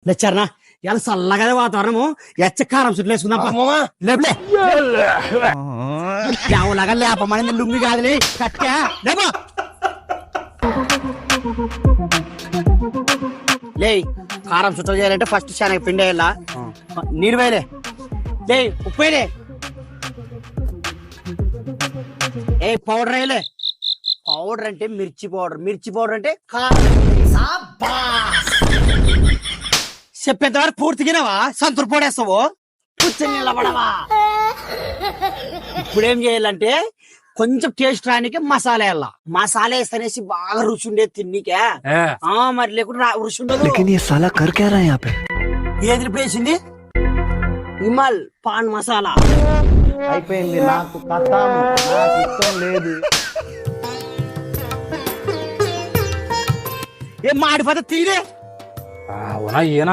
లేచారనా ఇలా చల్లగా వాతావరణము ఎచ్చకారం చుట్టూ వేసుకుందాం లేపులే లేవలాగా లేపమని లుంగి కాదులే కట్టా లేపో లే కారం చుట్ట చేయాలంటే ఫస్ట్ శనగ పిండి వేయాలా నీరు వేయలే లే ఉప్పు వేయలే పౌడర్ వేయలే పౌడర్ అంటే మిర్చి పౌడర్ అంటే చెప్పేంతవరకు పూర్తిగానేవా సంతూర్ పొడేస్తావు కూర్చొని నిలబడవా ఇప్పుడేం చేయాలంటే కొంచెం టేస్ట్ రానికి మసాలా వేయాల మసాలా వేస్తేనేసి బాగా రుచి ఉండేది తిన్నీకే మరి లేకుండా రుచి ఉండదు ఏది ఇప్పుడు వేసింది హిమాల్ పాన్ మసాలా అయిపోయింది నాకు కథం నాకు ఇష్టం లేదు ఏం మాడిపోతే తీరే ఏనా